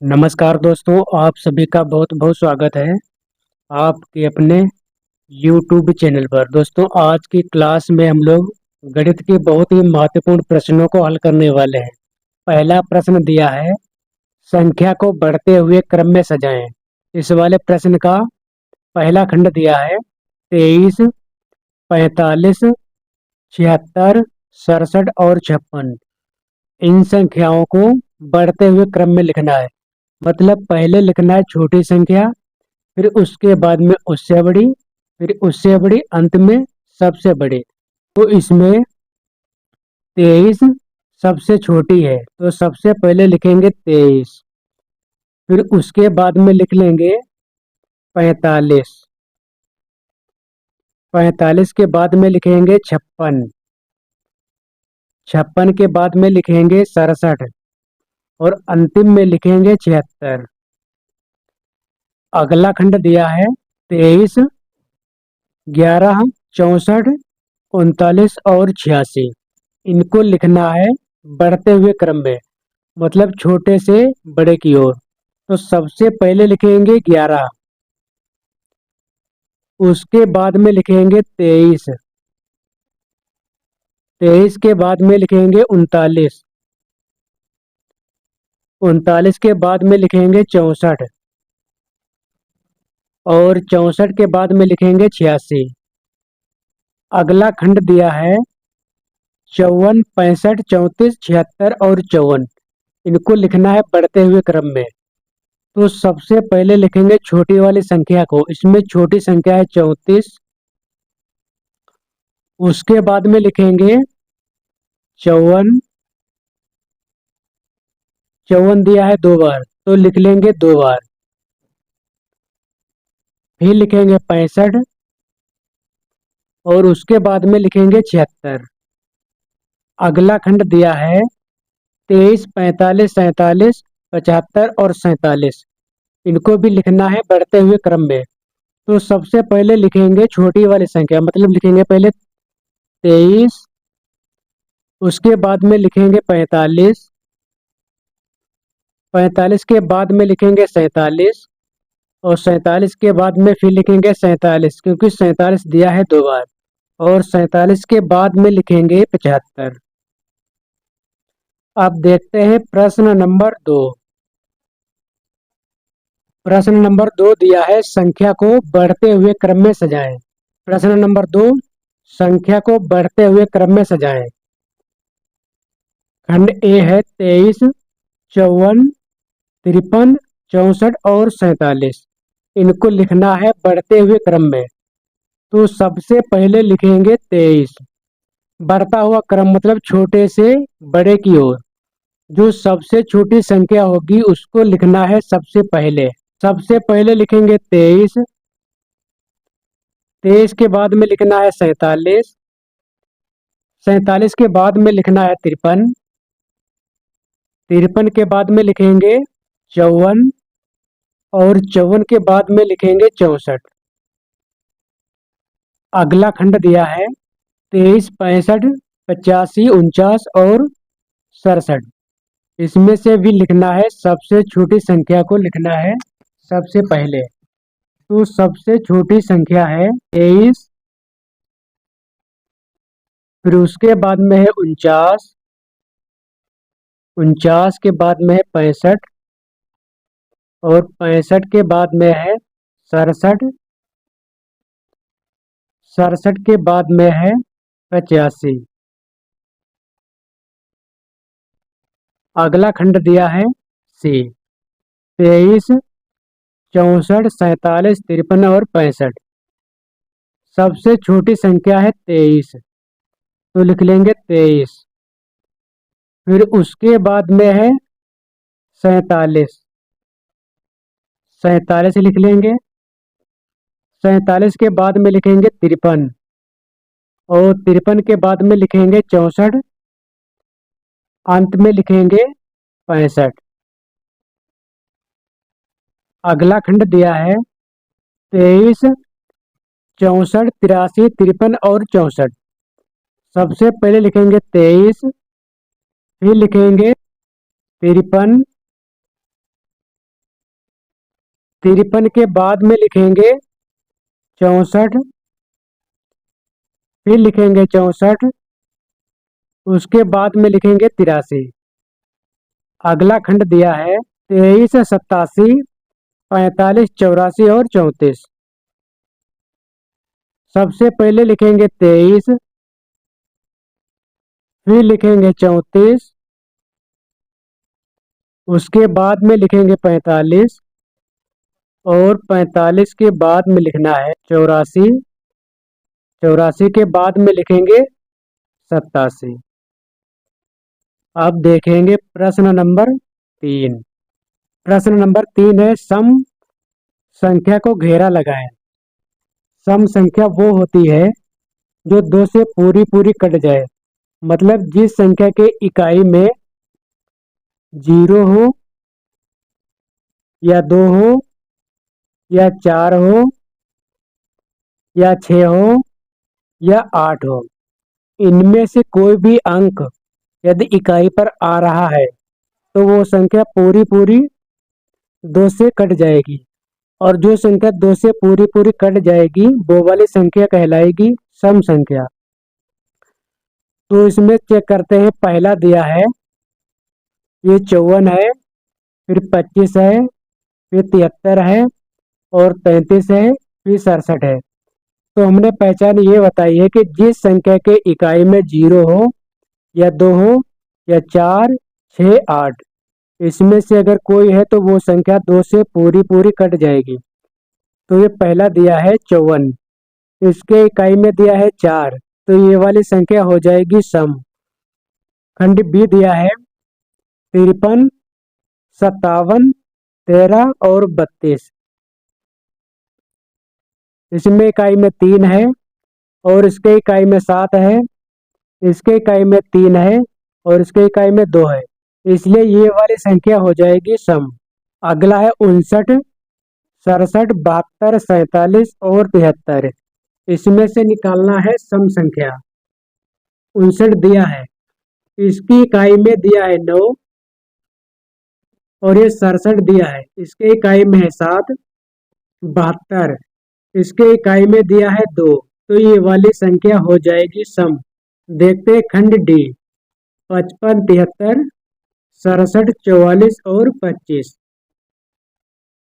नमस्कार दोस्तों, आप सभी का बहुत बहुत स्वागत है आपके अपने YouTube चैनल पर। दोस्तों, आज की क्लास में हम लोग गणित के बहुत ही महत्वपूर्ण प्रश्नों को हल करने वाले हैं। पहला प्रश्न दिया है, संख्या को बढ़ते हुए क्रम में सजाएं। इस वाले प्रश्न का पहला खंड दिया है 23, 45, 76, 67 और 56। इन संख्याओं को बढ़ते हुए क्रम में लिखना है। मतलब पहले लिखना है छोटी संख्या, फिर उसके बाद में उससे बड़ी, फिर उससे बड़ी, अंत में सबसे बड़ी। तो इसमें 23 सबसे छोटी है, तो सबसे पहले लिखेंगे 23। फिर उसके बाद में लिख लेंगे 45। 45 के बाद में लिखेंगे 56। 56 के बाद में लिखेंगे 67 और अंतिम में लिखेंगे 76। अगला खंड दिया है 23, 11, 64, 39 और 86। इनको लिखना है बढ़ते हुए क्रम में, मतलब छोटे से बड़े की ओर। तो सबसे पहले लिखेंगे 11, उसके बाद में लिखेंगे 23, 23 के बाद में लिखेंगे 39, 39 के बाद में लिखेंगे 64 और 64 के बाद में लिखेंगे 86। अगला खंड दिया है 54, 65, 34, 76 और 54। इनको लिखना है बढ़ते हुए क्रम में। तो सबसे पहले लिखेंगे छोटी वाली संख्या को। इसमें छोटी संख्या है 34। उसके बाद में लिखेंगे 54। 54 दिया है 2 बार, तो लिख लेंगे 2 बार। फिर लिखेंगे 65 और उसके बाद में लिखेंगे 76। अगला खंड दिया है 23, 45, 47, 75 और 47। इनको भी लिखना है बढ़ते हुए क्रम में। तो सबसे पहले लिखेंगे छोटी वाली संख्या, मतलब लिखेंगे पहले 23, उसके बाद में लिखेंगे 45, 45 के बाद में लिखेंगे 47 और 47 के बाद में फिर लिखेंगे 47, क्योंकि 47 दिया है 2 बार। और 47 के बाद में लिखेंगे 75। अब देखते हैं प्रश्न नंबर 2। प्रश्न नंबर 2 दिया है संख्या को बढ़ते हुए क्रम में सजाएं। प्रश्न नंबर 2, संख्या को बढ़ते हुए क्रम में सजाएं। खंड ए है 23, 54, 53, 64 और 47। इनको लिखना है बढ़ते हुए क्रम में। तो सबसे पहले लिखेंगे 23। बढ़ता हुआ क्रम मतलब छोटे से बड़े की ओर। जो सबसे छोटी संख्या होगी उसको लिखना है सबसे पहले। सबसे पहले लिखेंगे 23। 23 के बाद में लिखना है 47। 47 के बाद में लिखना है 53। 53 के बाद में लिखेंगे 54 और 54 के बाद में लिखेंगे 64। अगला खंड दिया है 23, 65, 85, 49 और 67। इसमें से भी लिखना है सबसे छोटी संख्या को लिखना है सबसे पहले। तो सबसे छोटी संख्या है 23, फिर उसके बाद में है 49, 49 के बाद में है 65 और 65 के बाद में है 67, 67 के बाद में है 85। अगला खंड दिया है सी। 23, 64, 47, 53 और 65। सबसे छोटी संख्या है 23, तो लिख लेंगे 23। फिर उसके बाद में है 47, 47 लिख लेंगे। 47 के बाद में लिखेंगे 53 और 53 के बाद में लिखेंगे 64, अंत में लिखेंगे 65। अगला खंड दिया है 23, 64, 83, 53 और 64। सबसे पहले लिखेंगे 23, फिर लिखेंगे 53, 53 के बाद में लिखेंगे 64, फिर लिखेंगे 64, उसके बाद में लिखेंगे 83। अगला खंड दिया है 23, 87, 45, 84 और 34। सबसे पहले लिखेंगे 23, फिर लिखेंगे 34, उसके बाद में लिखेंगे 45 और 45 के बाद में लिखना है 84, 84 के बाद में लिखेंगे 87। अब देखेंगे प्रश्न नंबर 3। प्रश्न नंबर 3 है सम संख्या को घेरा लगाएं। सम संख्या वो होती है जो दो से पूरी पूरी कट जाए, मतलब जिस संख्या के इकाई में 0 हो या 2 हो या 4 हो या 6 हो या 8 हो, इनमें से कोई भी अंक यदि इकाई पर आ रहा है तो वो संख्या पूरी पूरी 2 से कट जाएगी, और जो संख्या 2 से पूरी पूरी कट जाएगी वो वाली संख्या कहलाएगी सम संख्या। तो इसमें चेक करते हैं। पहला दिया है ये 54 है, फिर 25 है, फिर 73 है और 33 है, फिर 67 है। तो हमने पहचान ये बताई है कि जिस संख्या के इकाई में 0 हो या 2 हो या 4, 6, 8, इसमें से अगर कोई है तो वो संख्या 2 से पूरी पूरी कट जाएगी। तो ये पहला दिया है 54, इसके इकाई में दिया है 4, तो ये वाली संख्या हो जाएगी सम। खंड बी दिया है 53, 57, 13 और 32। इसमें इकाई में 3 है और इसके इकाई में 7 है, इसके इकाई में 3 है और इसके इकाई में 2 है, इसलिए ये वाली संख्या हो जाएगी सम। अगला है 59, 67, 72, 47 और 73। इसमें से निकालना है सम संख्या। 59 दिया है, इसकी इकाई में दिया है 9 और ये 67 दिया है, इसके इकाई में है 7, 72 इसके इकाई में दिया है 2, तो ये वाली संख्या हो जाएगी सम। देखते हैं खंड डी। 55, 73, 67, 44 और 25।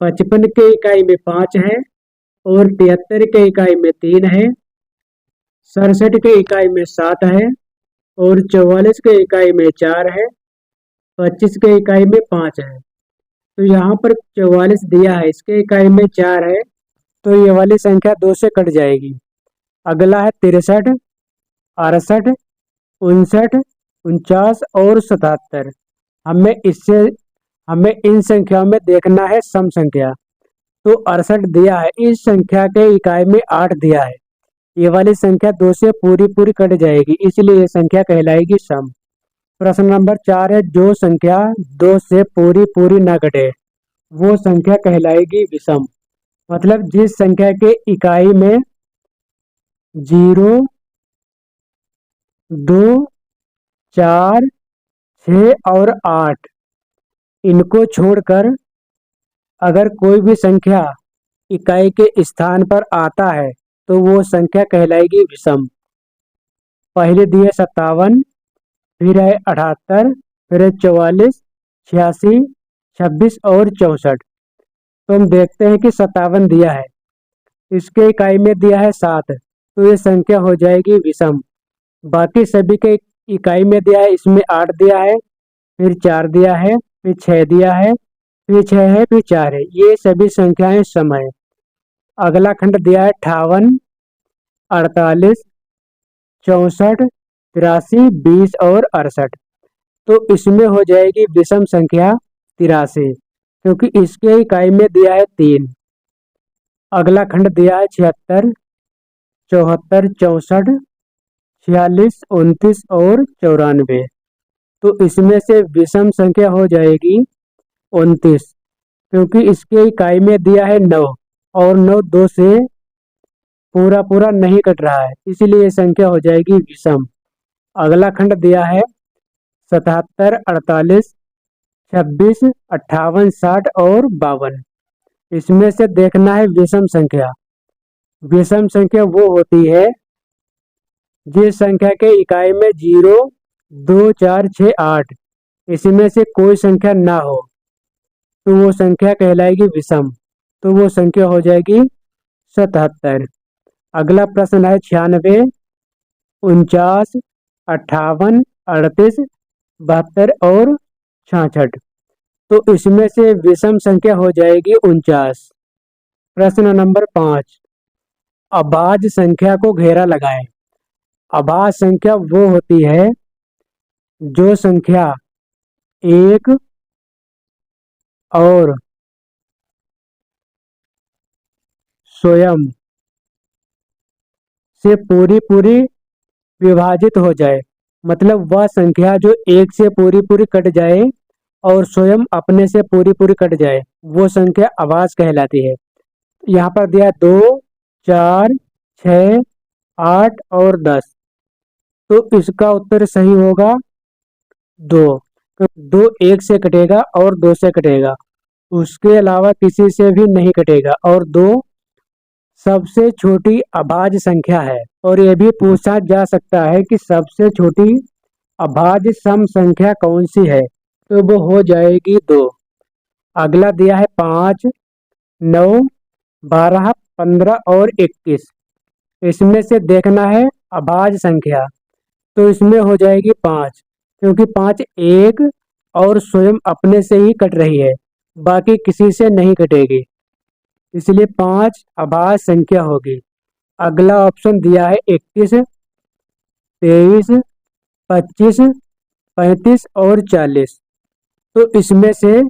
55 के इकाई में 5 है और 73 के इकाई में 3 है, 67 के इकाई में 7 है और 44 के इकाई में 4 है, 25 के इकाई में 5 है। तो यहाँ पर 44 दिया है, इसके इकाई में 4 है, तो ये वाली संख्या 2 से कट जाएगी। अगला है 63, 68, 59, 49 और 77। हमें इन संख्याओं में देखना है सम संख्या। तो 68 दिया है, इस संख्या के इकाई में 8 दिया है, ये वाली संख्या 2 से पूरी पूरी कट जाएगी, इसलिए ये संख्या कहलाएगी सम। प्रश्न नंबर 4 है जो संख्या 2 से पूरी पूरी न कटे वो संख्या कहलाएगी विषम। मतलब जिस संख्या के इकाई में 0, 2, 4, 6 और 8, इनको छोड़कर अगर कोई भी संख्या इकाई के स्थान पर आता है तो वो संख्या कहलाएगी विषम। पहले दिए 57, फिर है 78, फिर है 44, 86, 26 और 64। तो हम देखते हैं कि 57 दिया है, इसके इकाई में दिया है 7, तो ये संख्या हो जाएगी विषम। बाकी सभी के इकाई में दिया है, इसमें 8 दिया है, फिर 4 दिया है, फिर 6 दिया है, फिर 6 है, फिर 4 है, ये सभी संख्याएं सम है। अगला खंड दिया है 58, 48, 64, 83, 20 और 68। तो इसमें हो जाएगी विषम संख्या 83, क्योंकि इसके इकाई में दिया है 3। अगला खंड दिया है 76, 74, 64, 46, 29 और 94। तो इसमें से विषम संख्या हो जाएगी 29, क्योंकि इसके इकाई में दिया है 9 और 9 2 से पूरा पूरा नहीं कट रहा है, इसीलिए ये संख्या हो जाएगी विषम। अगला खंड दिया है 77, 48, 26, 58, 60 और 52। इसमें से देखना है विषम संख्या। विषम संख्या वो होती है जिस संख्या के इकाई में 0, 2, 4, 6, 8 इसमें से कोई संख्या ना हो तो वो संख्या कहलाएगी विषम। तो वो संख्या हो जाएगी 77। अगला प्रश्न है 96, 49, 58, 38, 72 और 66। तो इसमें से विषम संख्या हो जाएगी 49। प्रश्न नंबर 5, अभाज्य संख्या को घेरा लगाएं। अभाज्य संख्या वो होती है जो संख्या एक और स्वयं से पूरी पूरी विभाजित हो जाए। मतलब वह संख्या जो एक से पूरी पूरी कट जाए और स्वयं अपने से पूरी पूरी कट जाए, वो संख्या अभाज्य कहलाती है। यहाँ पर दिया 2, 4, 6, 8 और 10। तो इसका उत्तर सही होगा 2। तो 2 एक से कटेगा और 2 से कटेगा, उसके अलावा किसी से भी नहीं कटेगा। और 2 सबसे छोटी अभाज्य संख्या है। और यह भी पूछा जा सकता है कि सबसे छोटी अभाज्य सम संख्या कौन सी है, तो वो हो जाएगी 2। अगला दिया है 5, 9, 12, 15 और 21। इसमें से देखना है अभाज्य संख्या। तो इसमें हो जाएगी 5, क्योंकि 5 एक और स्वयं अपने से ही कट रही है, बाकी किसी से नहीं कटेगी, इसलिए 5 अभाज्य संख्या होगी। अगला ऑप्शन दिया है 21, 23, 25, 35 और 40। तो इसमें से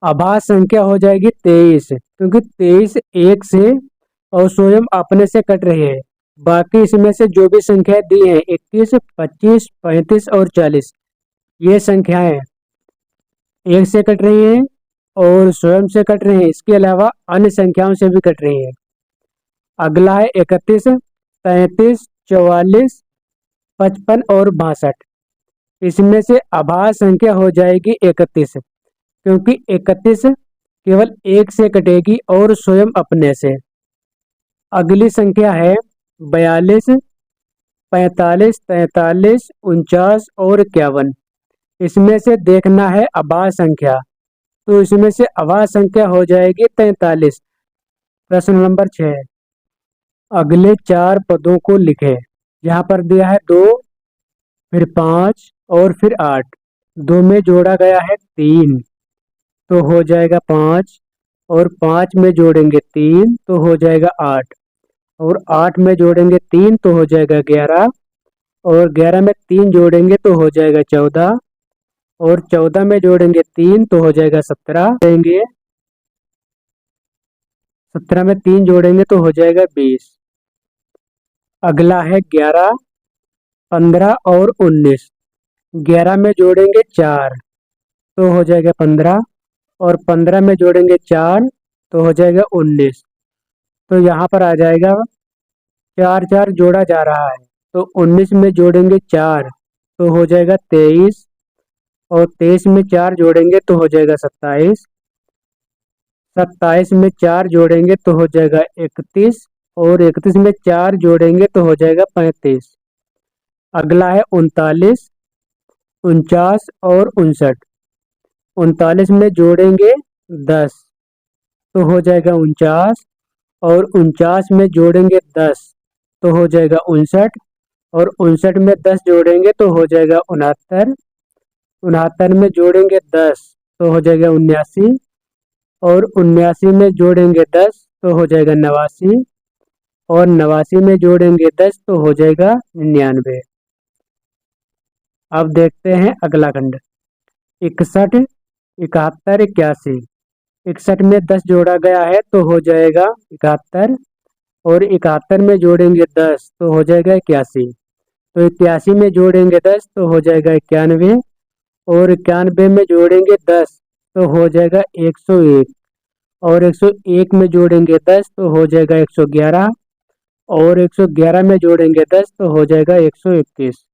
अभाज्य संख्या हो जाएगी 23, क्योंकि 23 एक से और स्वयं अपने से कट रही है। बाकी इसमें से जो भी संख्याएं दी हैं 21, 25, 35 और 40, ये संख्याएं एक से कट रही हैं और स्वयं से कट रही हैं, इसके अलावा अन्य संख्याओं से भी कट रही हैं। अगला है 31, 33, 44, 55 और 62। इसमें से अभाज्य संख्या हो जाएगी 31, क्योंकि 31 केवल एक से कटेगी और स्वयं अपने से। अगली संख्या है 42, 45, 43, 49 और 51। इसमें से देखना है अभाज्य संख्या। तो इसमें से अभाज्य संख्या हो जाएगी 43। प्रश्न नंबर 6, अगले 4 पदों को लिखें। यहाँ पर दिया है 2, फिर 5 और फिर 8। 2 में जोड़ा गया है 3, तो हो जाएगा 5। और 5 में जोड़ेंगे 3 तो हो जाएगा 8। और 8 में जोड़ेंगे 3 तो हो जाएगा 11। और 11 में 3 जोड़ेंगे तो हो जाएगा 14। और 14 में जोड़ेंगे 3 तो हो जाएगा 17। देंगे 17 में 3 जोड़ेंगे तो हो जाएगा 20। अगला है 11, 15 और 19। 11 में जोड़ेंगे 4 तो हो जाएगा 15। और 15 में जोड़ेंगे 4 तो हो जाएगा 19। तो यहाँ पर आ जाएगा 4 4 जोड़ा जा रहा है, तो 19 में जोड़ेंगे 4 तो हो जाएगा 23। और 23 में 4 जोड़ेंगे तो हो जाएगा 27। 27 में 4 जोड़ेंगे तो हो जाएगा 31। और 31 में 4 जोड़ेंगे तो हो जाएगा 35। अगला है 39, 49 और 59। 39 में जोड़ेंगे 10 तो हो जाएगा 49। और 49 में जोड़ेंगे 10 तो हो जाएगा 59। और 59 में 10 जोड़ेंगे तो हो जाएगा 69। 69 में जोड़ेंगे 10 तो हो जाएगा 79। और 79 में जोड़ेंगे 10 तो हो जाएगा 89। और 89 में जोड़ेंगे 10 तो हो जाएगा 99। अब देखते हैं अगला खंड। 61, 71, 81। 61 में 10 जोड़ा गया है तो हो जाएगा 71। और 71 में जोड़ेंगे 10 तो हो जाएगा 81। तो 81 में जोड़ेंगे 10 तो हो जाएगा 91। और 91 में जोड़ेंगे 10 तो हो जाएगा 101। और 101 में जोड़ेंगे 10 तो हो जाएगा 111। और 111 में जोड़ेंगे 10 तो हो जाएगा 121।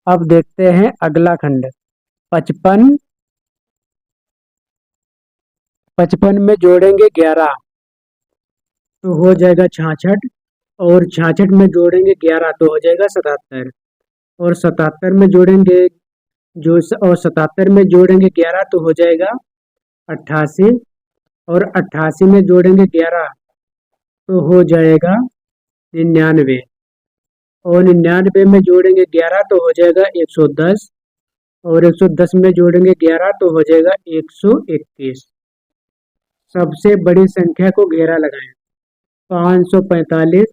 अब देखते हैं अगला खंड। 55, 55 में जोड़ेंगे 11 तो हो जाएगा 66, और 66 में जोड़ेंगे 11 तो हो जाएगा 77, और 77 में जोड़ेंगे और 77 में जोड़ेंगे 11 तो हो जाएगा 88, और 88 में जोड़ेंगे 11 तो हो जाएगा 99, और 99 में जोड़ेंगे 11 तो हो जाएगा 110, और 110 में जोड़ेंगे 11 तो हो जाएगा 121। सबसे बड़ी संख्या को घेरा लगाएं। 545,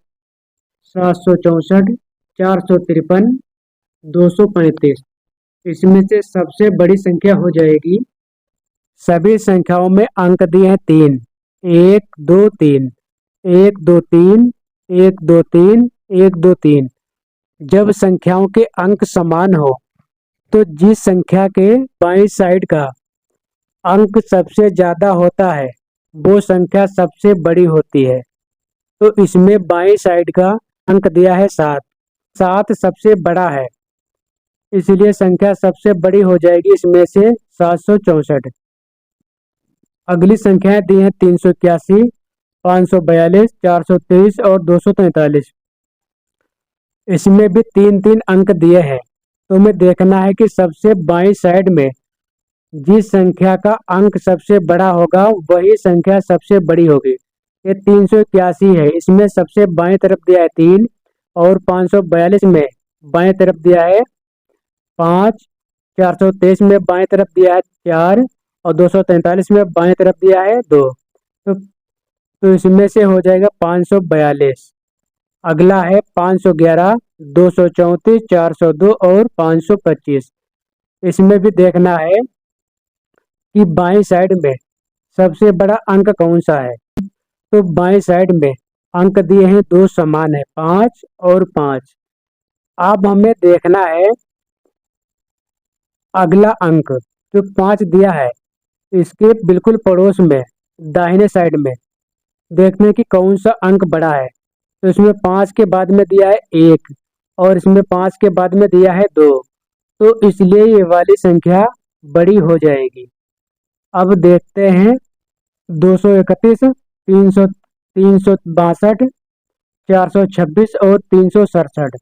764, 453, 235। इसमें से सबसे बड़ी संख्या हो जाएगी, सभी संख्याओं में अंक दिए हैं 3, 1 2 3, 1 2 3, 1 2 3, 1 2 3। जब संख्याओं के अंक समान हो तो जिस संख्या के बाईं साइड का अंक सबसे ज्यादा होता है वो संख्या सबसे बड़ी होती है। तो इसमें बाईं साइड का अंक दिया है 7, 7 सबसे बड़ा है, इसलिए संख्या सबसे बड़ी हो जाएगी इसमें से 764। अगली संख्याएं दी हैं 381, 542, 423 और 243। इसमें भी 3-3 अंक दिए हैं। तो हमें देखना है कि सबसे बाईं साइड में जिस संख्या का अंक सबसे बड़ा होगा वही संख्या सबसे बड़ी होगी। ये 381 है, इसमें सबसे बाएं तरफ दिया है 3, और 542 में बाएं तरफ दिया है 5, 423 में बाएं तरफ दिया है 4, और 243 में बाएं तरफ दिया है 2। तो इसमें से हो जाएगा 542। अगला है 511, 234, 402 और 525। इसमें भी देखना है कि बाईं साइड में सबसे बड़ा अंक कौन सा है। तो बाईं साइड में अंक दिए हैं दो समान है, 5 और 5। अब हमें देखना है अगला अंक जो 5 दिया है इसके बिल्कुल पड़ोस में दाहिने साइड में देखने की कौन सा अंक बड़ा है। तो इसमें 5 के बाद में दिया है 1, और इसमें 5 के बाद में दिया है 2, तो इसलिए ये वाली संख्या बड़ी हो जाएगी। अब देखते हैं 231, 362, 426 और 367।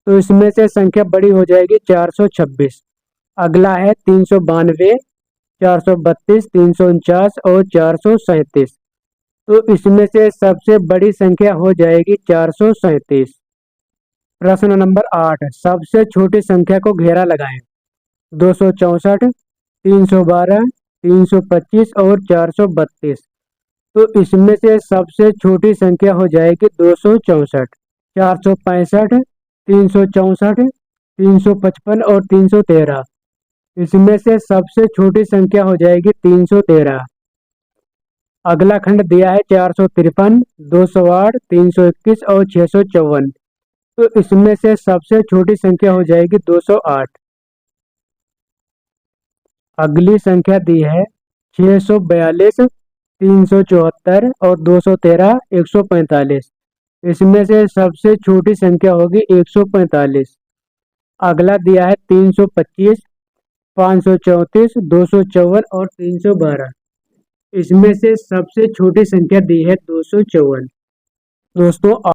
तो इसमें से संख्या बड़ी हो जाएगी 426। अगला है 392, 432, 349 और 437। तो इसमें से सबसे बड़ी संख्या हो जाएगी 437। प्रश्न नंबर 8, सबसे छोटी संख्या को घेरा लगाएं। 264, 312, 325 और 432। तो इसमें से सबसे छोटी संख्या हो जाएगी 264, 465, 364, 355 और 313। इसमें से सबसे छोटी संख्या हो जाएगी 313। अगला खंड दिया है 453, 208, 321 और 654। तो इसमें से सबसे छोटी संख्या हो जाएगी 208। अगली संख्या दी है 642, 374 और 213, 145। इसमें से सबसे छोटी संख्या होगी 145। अगला दिया है 325, 534, 254 और 312। इसमें से सबसे छोटी संख्या दी है 254। दोस्तों